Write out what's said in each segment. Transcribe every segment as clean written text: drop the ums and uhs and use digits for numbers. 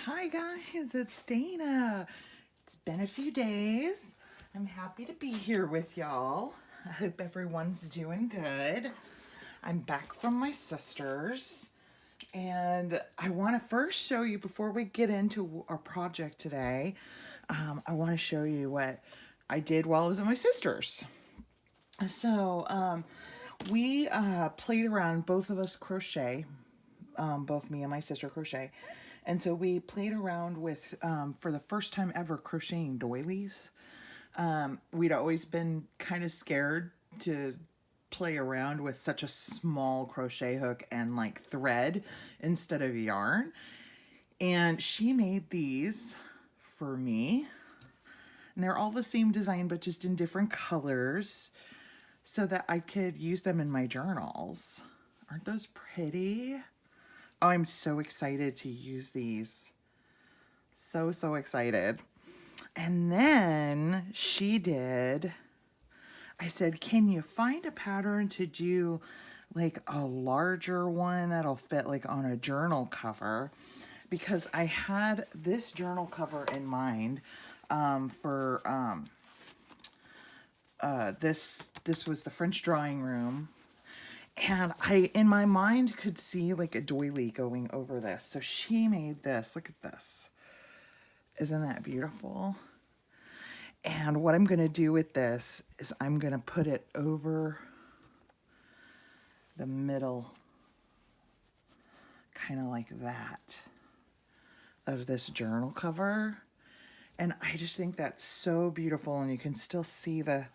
Hi guys, it's Dana. It's been a few days. I'm happy to be here with y'all. I hope everyone's doing good. I'm back from my sister's and I want to first show you, before we get into our project today, I want to show you what I did while I was at my sister's. So we played around, both of us crochet, both me and my sister crochet. And so we played around with, for the first time ever, crocheting doilies. We'd always been kind of scared to play around with such a small crochet hook and like thread instead of yarn. And she made these for me. And they're all the same design, but just in different colors so that I could use them in my journals. Aren't those pretty? Oh, I'm so excited to use these. So excited. And then I said, can you find a pattern to do like a larger one that'll fit like on a journal cover? Because I had this journal cover in mind for this was the French drawing room. And I, in my mind, could see like a doily going over this. So she made this. Look at this. Isn't that beautiful? And what I'm going to do with this is I'm going to put it over the middle, kind of like that, of this journal cover. And I just think that's so beautiful. And you can still see the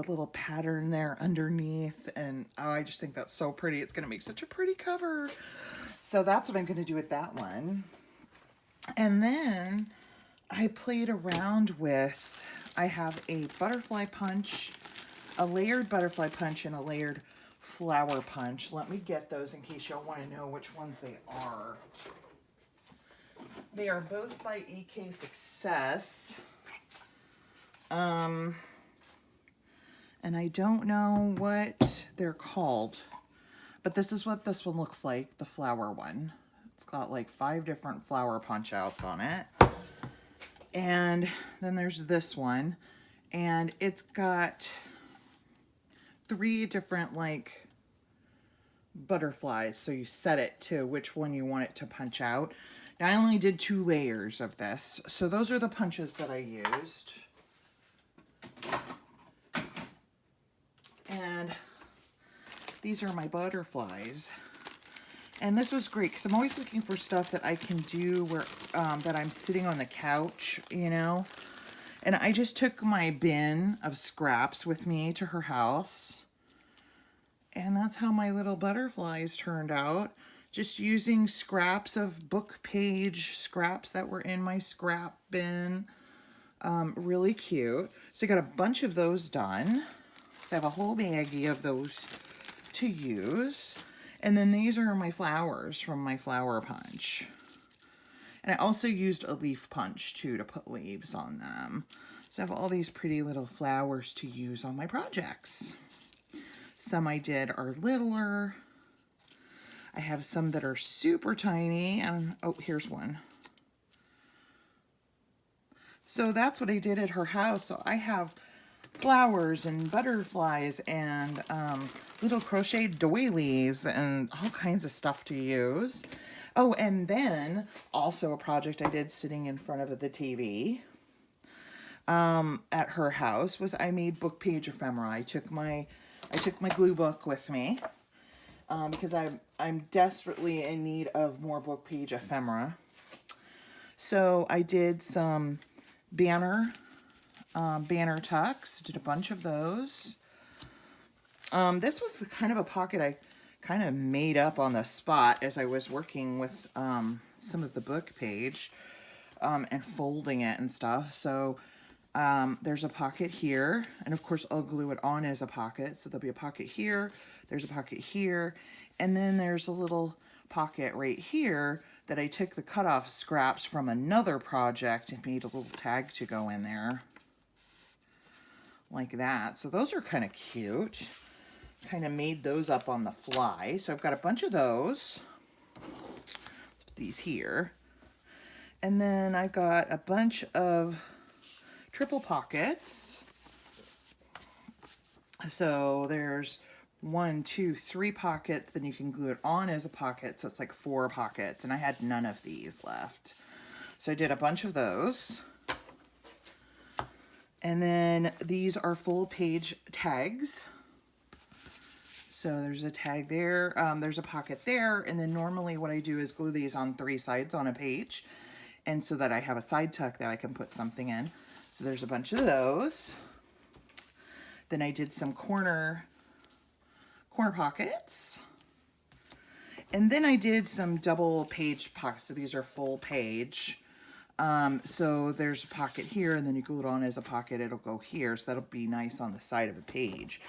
little pattern there underneath, and oh, I just think that's so pretty. It's gonna make such a pretty cover. So that's what I'm gonna do with that one. And then I played around with, I have a butterfly punch, a layered butterfly punch, and a layered flower punch. Let me get those in case y'all want to know which ones they are. They are both by EK Success. And I don't know what they're called, but this is what this one looks like, the flower one. It's got like 5 different flower punch outs on it. And then there's this one, and it's got 3 different like butterflies. So you set it to which one you want it to punch out. Now I only did 2 layers of this. So those are the punches that I used. And these are my butterflies. And this was great because I'm always looking for stuff that I can do where that I'm sitting on the couch, you know. And I just took my bin of scraps with me to her house. And that's how my little butterflies turned out. Just using scraps of book page scraps that were in my scrap bin. Really cute. So I got a bunch of those done. So I have a whole baggie of those to use. And then these are my flowers from my flower punch. And I also used a leaf punch too to put leaves on them. So I have all these pretty little flowers to use on my projects. Some I did are littler. I have some that are super tiny. And oh, here's one. So that's what I did at her house. So I have flowers and butterflies and little crochet doilies and all kinds of stuff to use. Oh, and then also a project I did sitting in front of the TV at her house was I made book page ephemera. I took my glue book with me because I'm desperately in need of more book page ephemera. So I did some banner tucks, did a bunch of those. This was kind of a pocket I kind of made up on the spot as I was working with some of the book page and folding it and stuff. So there's a pocket here, and of course I'll glue it on as a pocket. So there'll be a pocket here, there's a pocket here, and then there's a little pocket right here that I took the cutoff scraps from another project and made a little tag to go in there. Like that. So those are kind of cute. Kind of made those up on the fly. So I've got a bunch of those. Let's put these here. And then I've got a bunch of triple pockets. So there's 1, 2, 3 pockets, then you can glue it on as a pocket, so it's like 4 pockets, and I had none of these left. So I did a bunch of those. And then these are full page tags. So there's a tag there, there's a pocket there, and then normally what I do is glue these on 3 sides on a page, and so that I have a side tuck that I can put something in. So there's a bunch of those. Then I did some corner pockets. And then I did some double page pockets. So these are full page. So there's a pocket here, and then you glue it on as a pocket. It'll go here, so that'll be nice on the side of a page.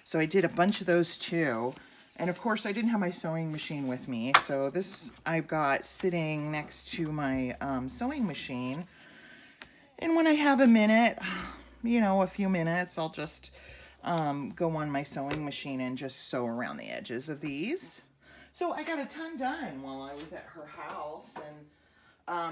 So I did a bunch of those too. And of course I didn't have my sewing machine with me. So this I've got sitting next to my sewing machine. And when I have a minute, you know, a few minutes, I'll just go on my sewing machine and just sew around the edges of these. So I got a ton done while I was at her house, and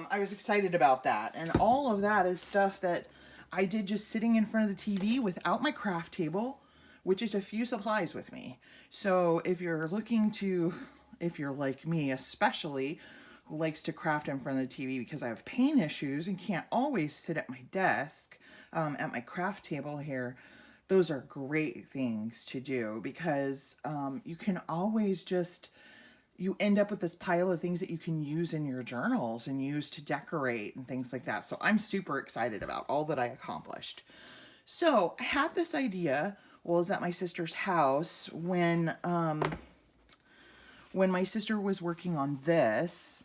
I was excited about that. And all of that is stuff that I did just sitting in front of the TV without my craft table, with just a few supplies with me. So if you're looking to, if you're like me especially, who likes to craft in front of the TV because I have pain issues and can't always sit at my desk, at my craft table here, those are great things to do, because you can always just, you end up with this pile of things that you can use in your journals and use to decorate and things like that. So I'm super excited about all that I accomplished. So I had this idea while I was at my sister's house when my sister was working on this.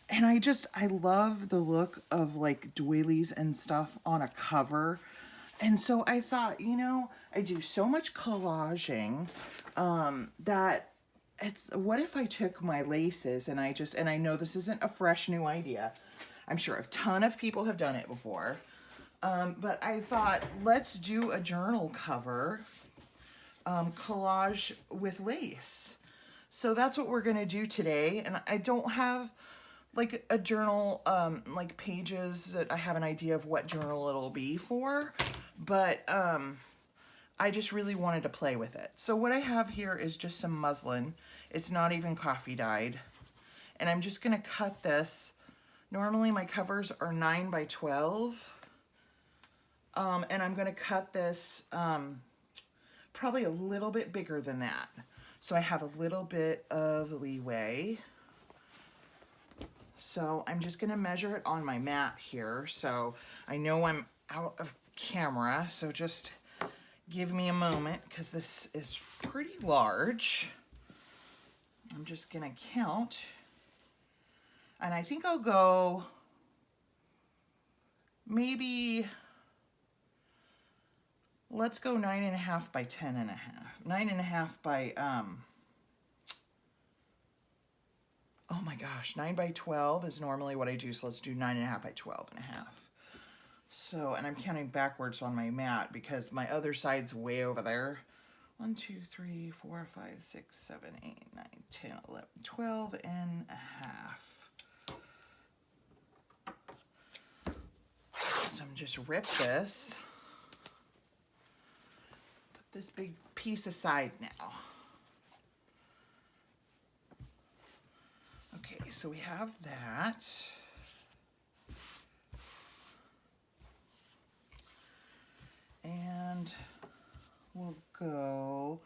And I love the look of like doilies and stuff on a cover. And so I thought, you know, I do so much collaging that what if I took my laces and I know this isn't a fresh new idea. I'm sure a ton of people have done it before. But I thought, let's do a journal cover collage with lace. So that's what we're going to do today. And I don't have like a journal, like pages that I have an idea of what journal it'll be for, but I just really wanted to play with it. So what I have here is just some muslin. It's not even coffee dyed. And I'm just going to cut this. Normally my covers are 9 by 12. And I'm going to cut this probably a little bit bigger than that. So I have a little bit of leeway. So I'm just going to measure it on my mat here. So I know I'm out of camera, so just give me a moment because this is pretty large. I'm just going to count. And I think I'll go maybe, let's go 9.5 by 10.5. 9.5 by, oh my gosh, 9 by 12 is normally what I do, so let's do 9.5 by 12.5. So, and I'm counting backwards on my mat because my other side's way over there. 1, 2, 3, 4, 5, 6, 7, 8, 9, 10, 11, 12 and a half. So I'm just rip this. Put this big piece aside now. Okay, so we have that. And we'll go,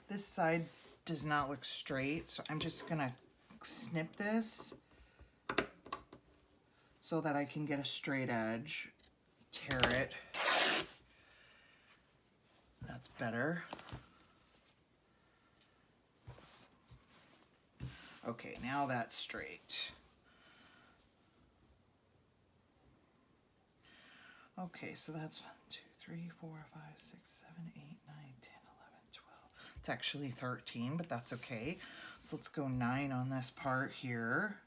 this side does not look straight, so I'm just gonna snip this so that I can get a straight edge, tear it. That's better. Okay, now that's straight. Okay, so that's 1, 2, 3, 4, 5, 6, 7, 8, 9, 10, 11, 12. It's actually 13, but that's okay. So let's go 9 on this part here.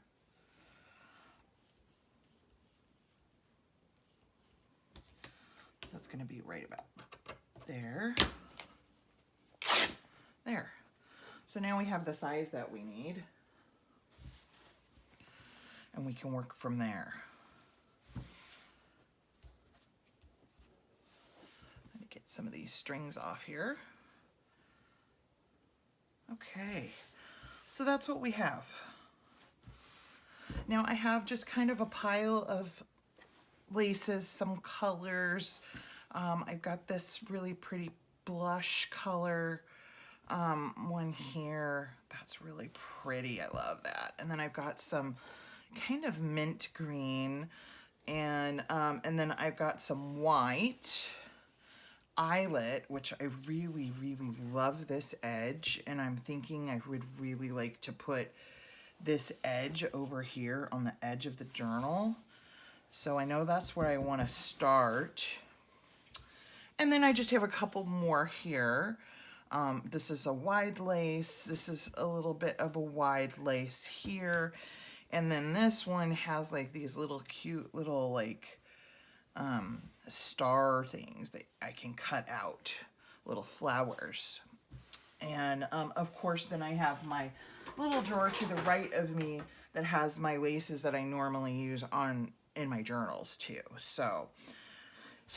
So that's going to be right about there. There. So now we have the size that we need. And we can work from there. some of these strings off here. Okay, so that's what we have. Now I have just kind of a pile of laces, some colors. I've got this really pretty blush color one here. That's really pretty. I love that. And then I've got some kind of mint green, and then I've got some white eyelet, which I really, really love this edge, and I'm thinking I would really like to put this edge over here on the edge of the journal. So I know that's where I want to start. And then I just have a couple more here. This is a wide lace. This is a little bit of a wide lace here. And then this one has like these little cute little like star things that I can cut out, little flowers. And of course then I have my little drawer to the right of me that has my laces that I normally use in my journals too. So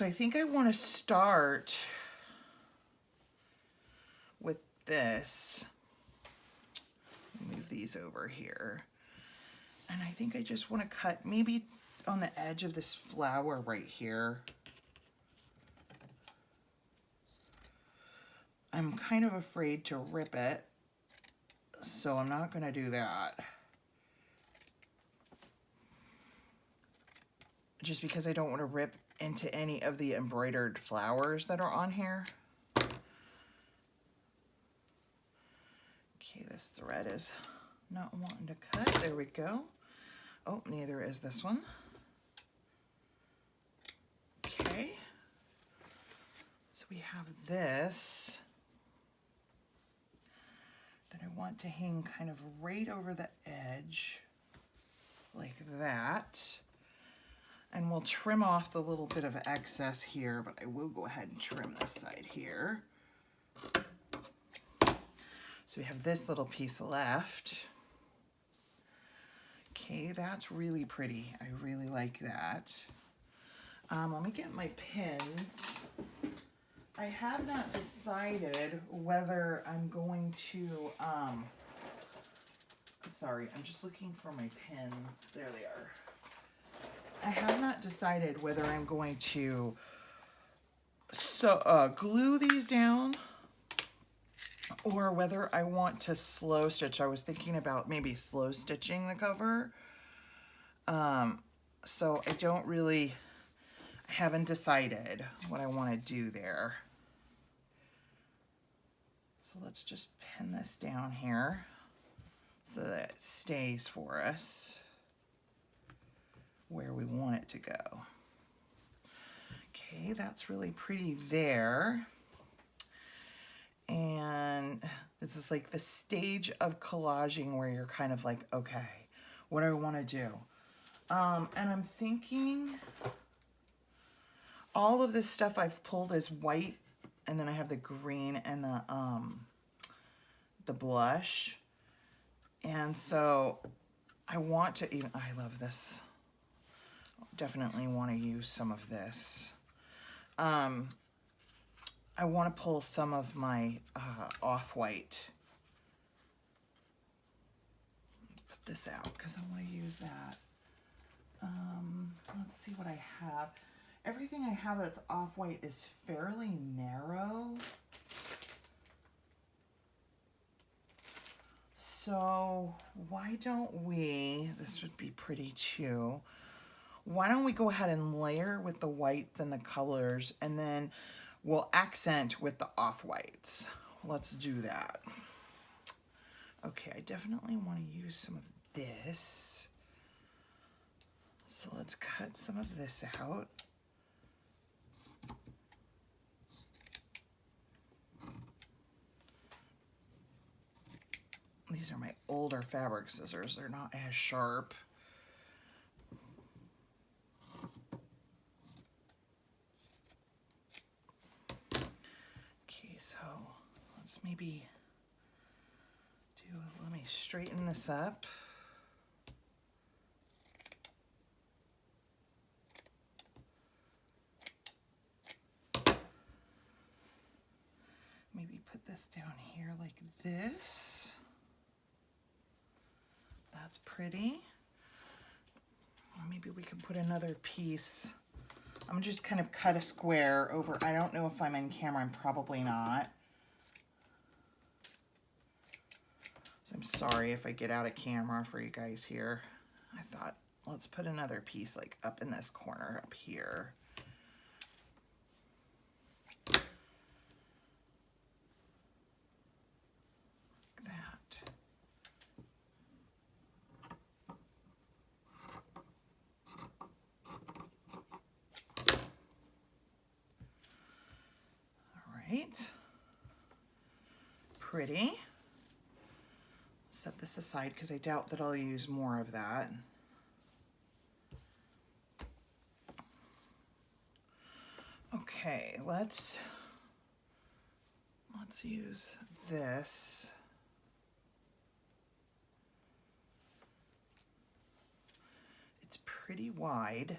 I think I want to start with this. Move these over here. And I think I just want to cut maybe on the edge of this flower right here. I'm kind of afraid to rip it, so I'm not going to do that. Just because I don't want to rip into any of the embroidered flowers that are on here. Okay, this thread is not wanting to cut. There we go. Oh, neither is this one. Okay. So we have this that I want to hang kind of right over the edge like that. And we'll trim off the little bit of excess here, but I will go ahead and trim this side here. So we have this little piece left. Okay, that's really pretty. I really like that. Let me get my pins. I have not decided whether I'm going to, sorry, I'm just looking for my pins. There they are. I have not decided whether I'm going to glue these down or whether I want to slow stitch. I was thinking about maybe slow stitching the cover. So I haven't decided what I want to do there. So let's just pin this down here so that it stays for us where we want it to go. Okay, that's really pretty there. And this is like the stage of collaging where you're kind of like, okay, what do I want to do? And I'm thinking all of this stuff I've pulled is white, and then I have the green and the blush. And so I want to even, I love this. Definitely want to use some of this. I want to pull some of my off-white. Put this out because I want to use that. Let's see what I have. Everything I have that's off-white is fairly narrow. So why don't we, this would be pretty too, why don't we go ahead and layer with the whites and the colors, and then we'll accent with the off-whites. Let's do that. Okay, I definitely want to use some of this. So let's cut some of this out. These are my older fabric scissors. They're not as sharp. Okay, so let's maybe let me straighten this up. there like this. That's pretty. Maybe we can put another piece. I'm gonna just kind of cut a square over. I don't know if I'm in camera. I'm probably not. So I'm sorry if I get out of camera for you guys here. I thought, let's put another piece like up in this corner up here. Right. Pretty. Set this aside because I doubt that I'll use more of that. Okay, let's use this. It's pretty wide.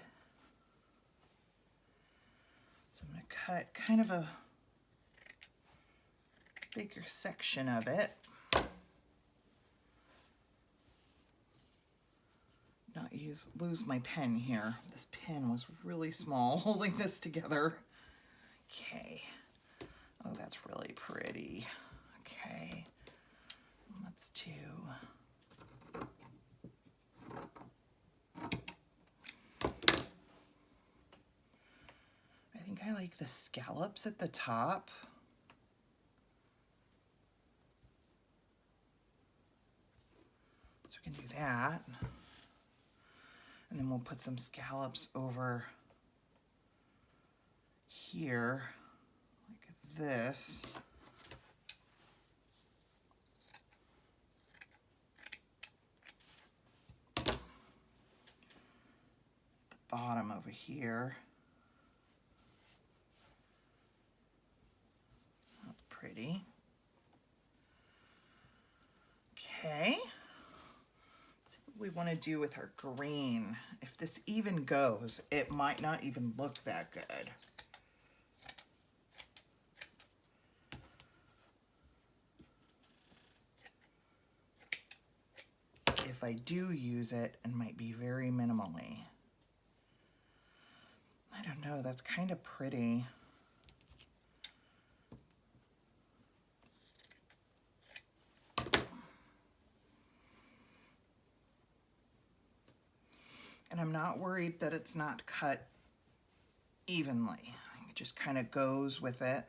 So I'm going to cut kind of a bigger section of it. Not lose my pen here. This pen was really small holding this together. Okay. Oh, that's really pretty. Okay. Let's do... I think I like the scallops at the top. So we can do that. And then we'll put some scallops over here, like this. At the bottom over here. That's pretty. Okay. We want to do with our green. If this even goes, it might not even look that good. If I do use it, it might be very minimally. I don't know, that's kind of pretty. And I'm not worried that it's not cut evenly. It just kind of goes with it.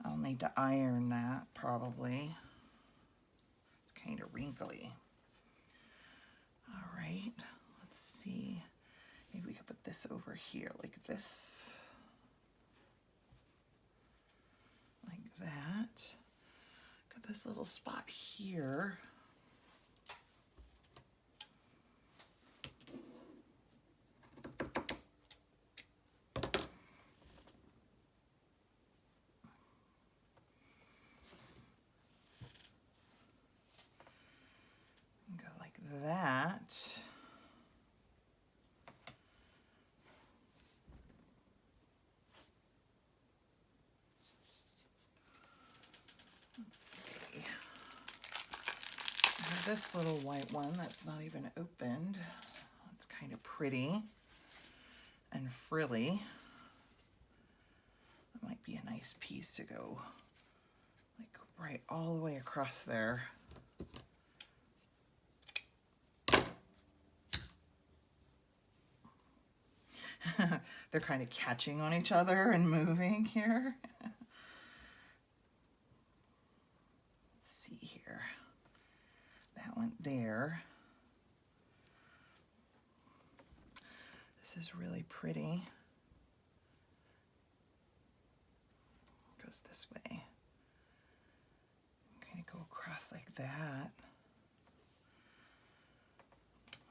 I'll need to iron that probably. It's kind of wrinkly. All right, let's see. Maybe we could put this over here like this. Like that. Got this little spot here. That. Let's see. I have this little white one that's not even opened. It's kind of pretty and frilly. That might be a nice piece to go like right all the way across there. They're kind of catching on each other and moving here. Let's see here. That went there. This is really pretty. Goes this way. Kind of go across like that.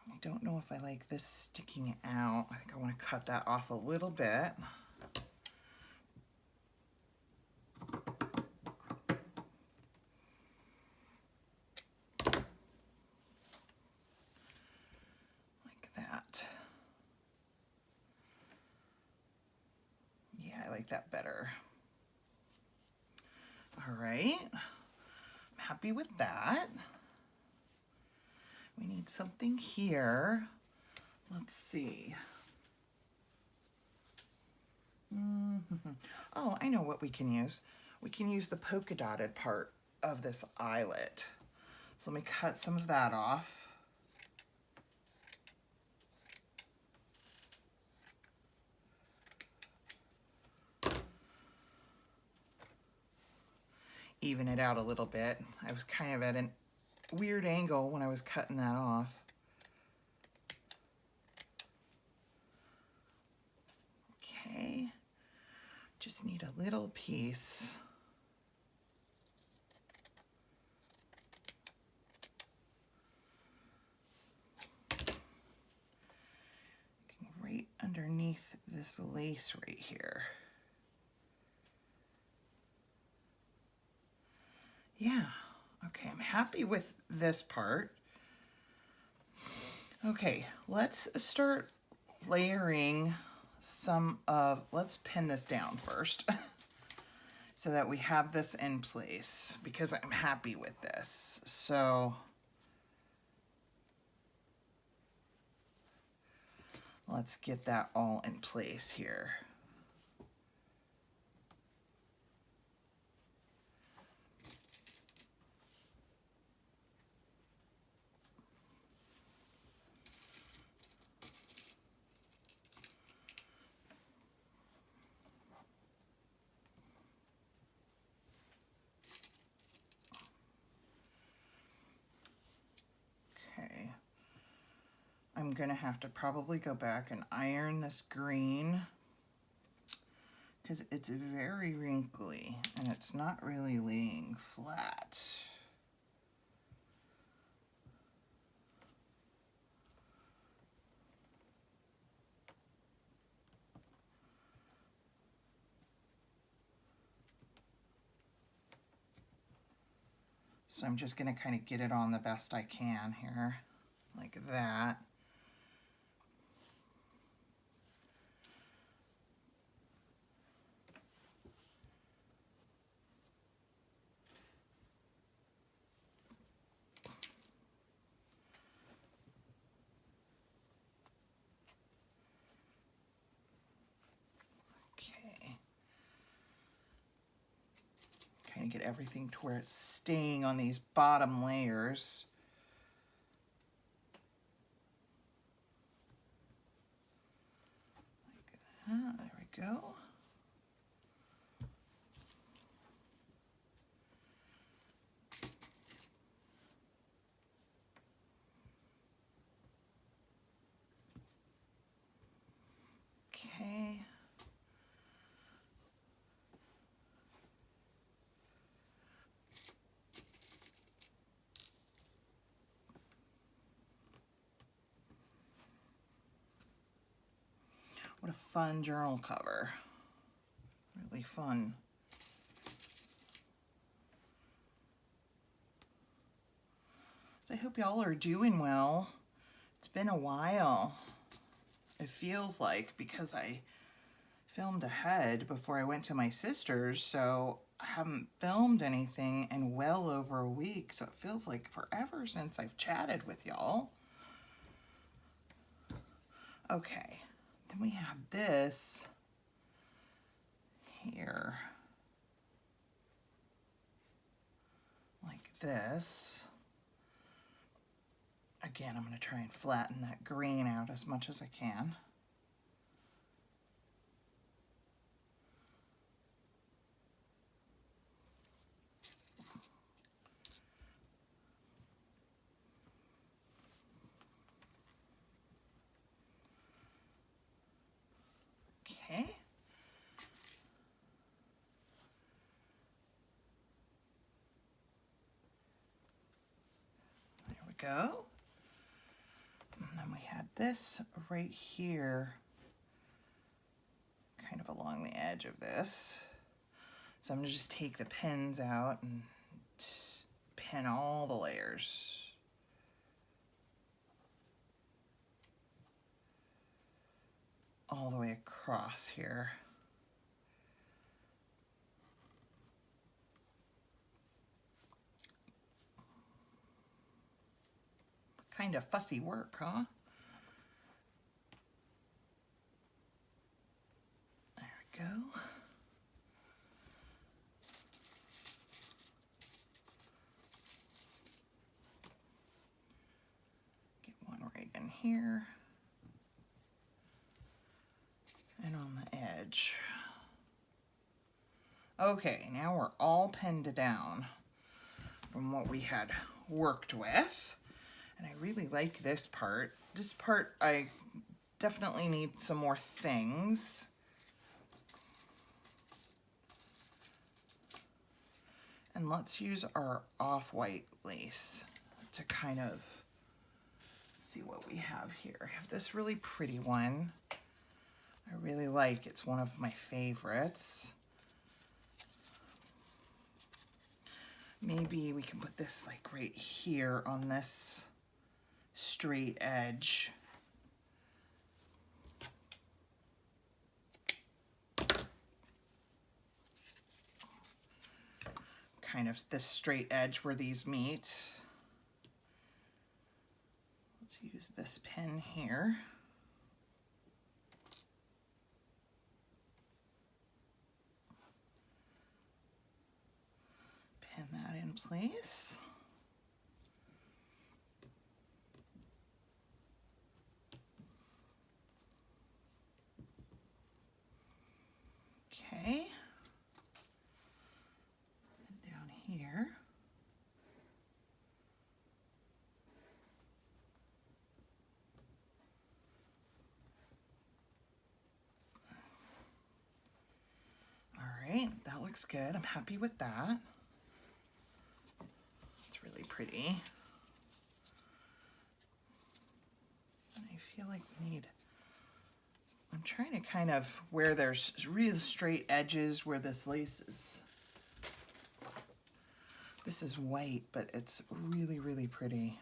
I don't know if I like this sticking out. I think I want to cut that off a little bit. Like that. Yeah, I like that better. All right. right? I'm happy with that. We need something here. Let's see. Oh, I know what we can use. We can use the polka dotted part of this eyelet. So let me cut some of that off. Even it out a little bit. I was kind of at a weird angle when I was cutting that off. Okay, just need a little piece. Right underneath this lace right here. Yeah, okay, I'm happy with this part. Okay, let's start layering some of, let's pin this down first so that we have this in place because I'm happy with this. So let's get that all in place here. Okay. I'm gonna have to probably go back and iron this green because it's very wrinkly and it's not really laying flat. So I'm just gonna kind of get it on the best I can here, like that. Okay. Kind of get everything to where it's staying on these bottom layers. Like that, there we go. Okay. What a fun journal cover. Really fun. I hope y'all are doing well. It's been a while. It feels like, because I filmed ahead before I went to my sister's, so I haven't filmed anything in well over a week, so it feels like forever since I've chatted with y'all. Okay, then we have this here, like this. Again, I'm going to try and flatten that green out as much as I can. Okay. There we go. And then we had this right here, kind of along the edge of this. So I'm going to just take the pins out and just pin all the layers. All the way across here. Kind of fussy work, huh? There we go. Get one right in here. And on the edge. Okay, now we're all pinned down from what we had worked with. And I really like this part. This part, I definitely need some more things. And let's use our off-white lace to kind of see what we have here. I have this really pretty one. I really like, it's one of my favorites. Maybe we can put this like right here on this straight edge. Kind of this straight edge where these meet. Let's use this pin here. Pin that in place. Okay. And down here. All right, that looks good. I'm happy with that. It's really pretty. And I feel like we need, I'm trying to kind of, where there's real straight edges where this lace is. This is white, but it's really, really pretty.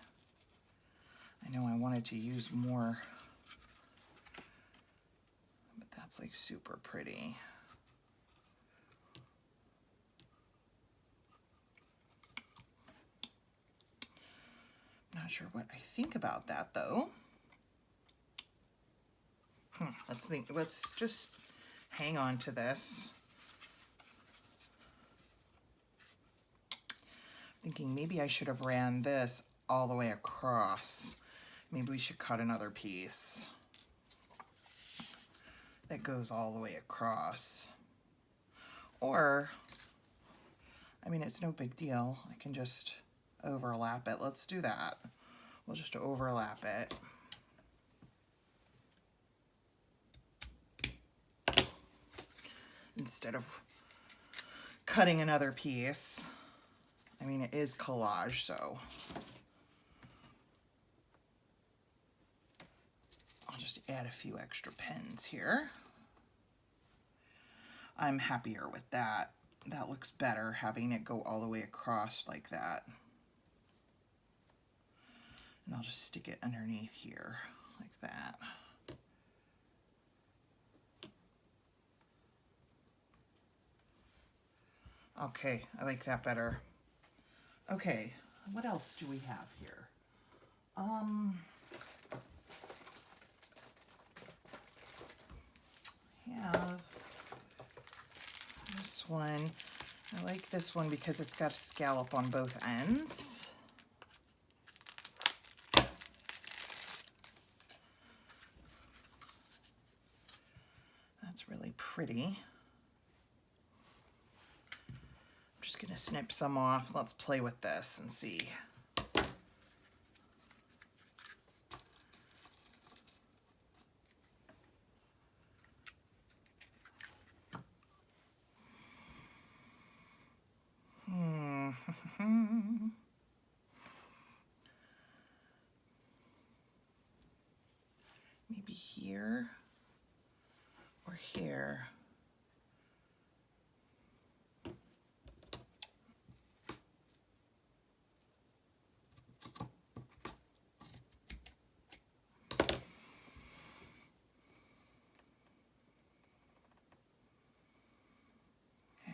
I know I wanted to use more, but that's like super pretty. Not sure what I think about that though. Let's just hang on to this. Thinking maybe I should have ran this all the way across. Maybe we should cut another piece that goes all the way across. Or, I mean, it's no big deal. I can just overlap it. Let's do that. We'll just overlap it. Instead of cutting another piece. I mean, it is collage, so I'll just add a few extra pins here. I'm happier with that. That looks better, having it go all the way across like that. And I'll just stick it underneath here, like that. Okay, I like that better. Okay, what else do we have here? Have this one. I like this one because it's got a scallop on both ends. That's really pretty. I'm just gonna snip some off. Let's play with this and see. Maybe here or here. Yeah,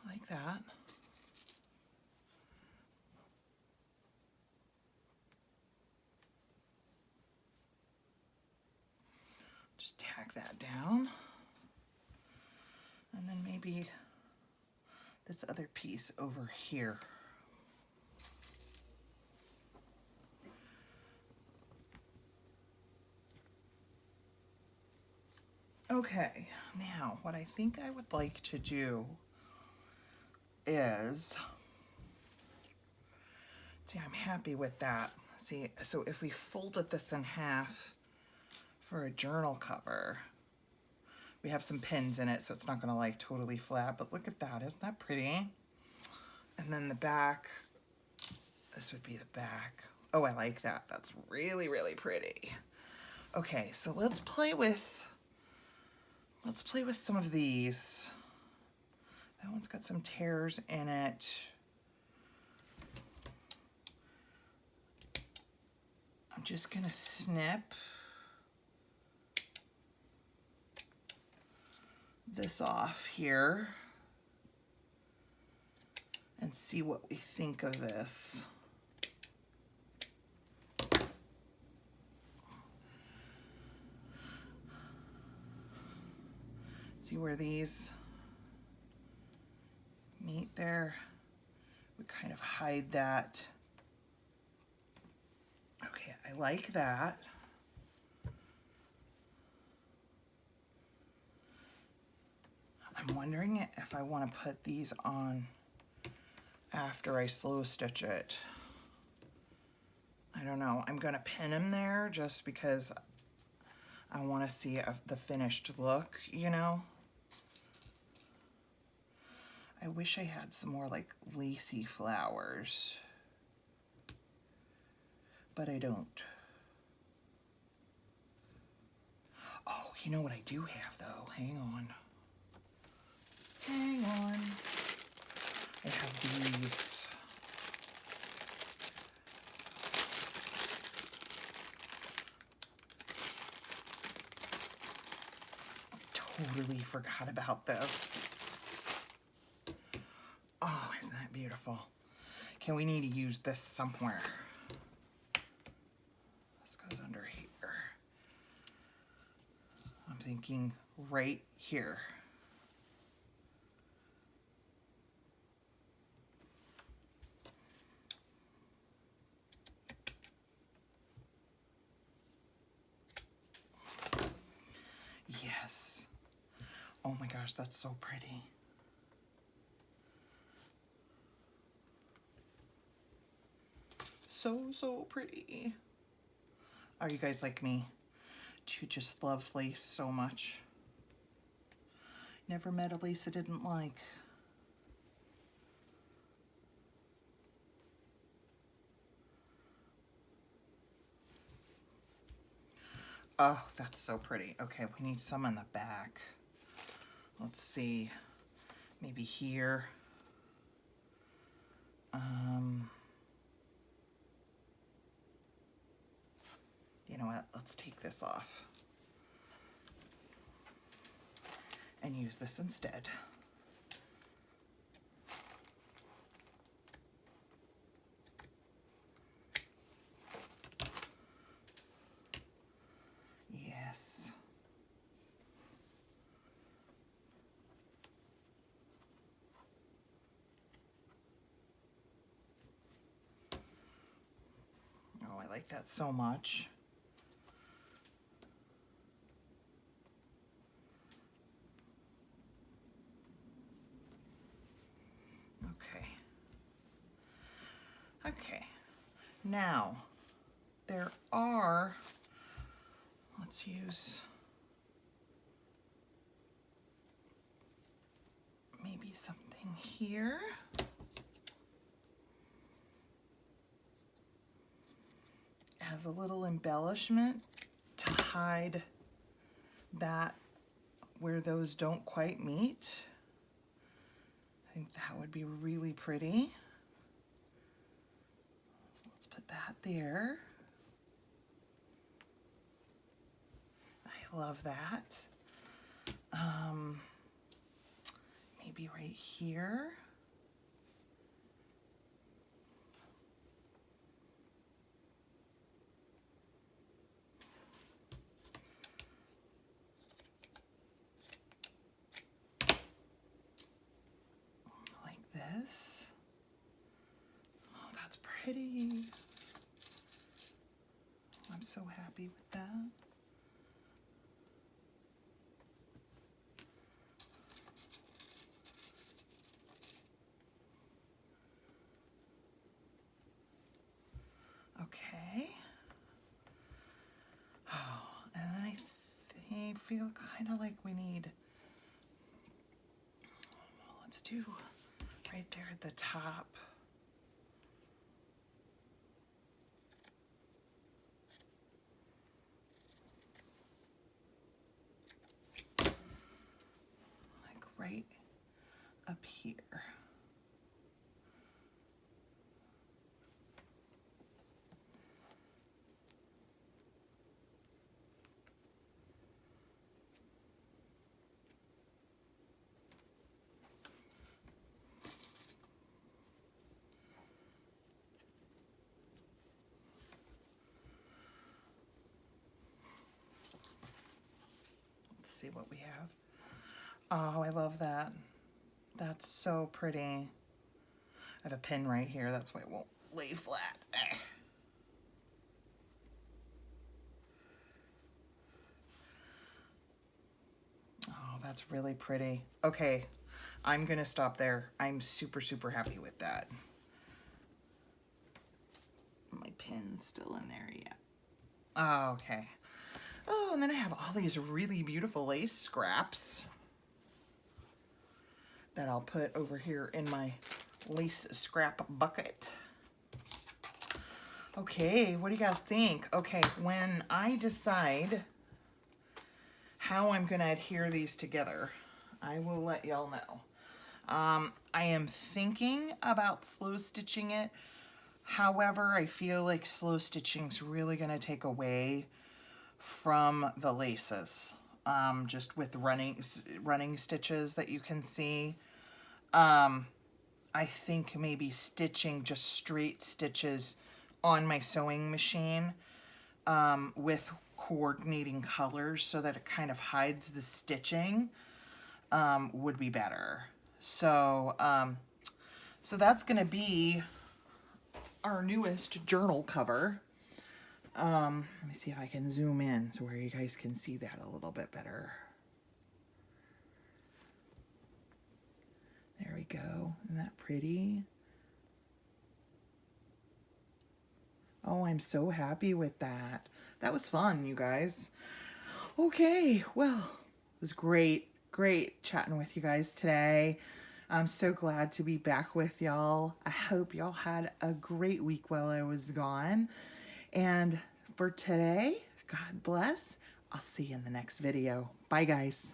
like that. Just tack that down. And then maybe this other piece over here. Okay, now what I think I would like to do is, see, I'm happy with that. See, so if we folded this in half for a journal cover, we have some pins in it, so it's not gonna like totally flat, but look at that, isn't that pretty? And then the back, this would be the back. Oh, I like that. That's really, really pretty. Okay, so let's play with some of these. That one's got some tears in it. I'm just gonna snip this off here and see what we think of this. See where these meet there? We kind of hide that. Okay, I like that. I'm wondering if I want to put these on after I slow stitch it. I don't know. I'm going to pin them there just because I want to see the finished look, you know? I wish I had some more like lacy flowers, but I don't. Oh, you know what I do have though? Hang on. Hang on. I have these. Totally forgot about this. Oh, isn't that beautiful? Okay, we need to use this somewhere. This goes under here. I'm thinking right here. Yes. Oh my gosh, that's so pretty. So pretty. Are you guys like me? Do you just love lace so much? Never met a lace I didn't like. Oh, that's so pretty. Okay, we need some in the back. Let's see. Maybe here. You know what? Let's take this off and use this instead. Yes. Oh, I like that so much. Okay, now there are, let's use maybe something here. As a little embellishment to hide that where those don't quite meet. I think that would be really pretty. Let's put that there. I love that. Maybe right here. pretty. I'm so happy with that. Okay. Oh, and then I feel kind of like we need, let's do right there at the top. Like right up here. See what we have. Oh, I love that. That's so pretty. I have a pin right here, that's why it won't lay flat. Oh, that's really pretty. Okay, I'm gonna stop there. I'm super, super happy with that. My pin's still in there, yeah. Oh, okay. Oh, and then I have all these really beautiful lace scraps that I'll put over here in my lace scrap bucket. Okay, what do you guys think? Okay, when I decide how I'm gonna adhere these together, I will let y'all know. I am thinking about slow stitching it. However, I feel like slow stitching's really gonna take away from the laces, just with running stitches that you can see. I think maybe stitching just straight stitches on my sewing machine with coordinating colors so that it kind of hides the stitching would be better. So, so that's gonna be our newest journal cover. Let me see if I can zoom in so where you guys can see that a little bit better. There we go. Isn't that pretty? Oh, I'm so happy with that. That was fun, you guys. Okay, well, it was great chatting with you guys today. I'm so glad to be back with y'all. I hope y'all had a great week while I was gone. And for today, God bless. I'll see you in the next video. Bye, guys.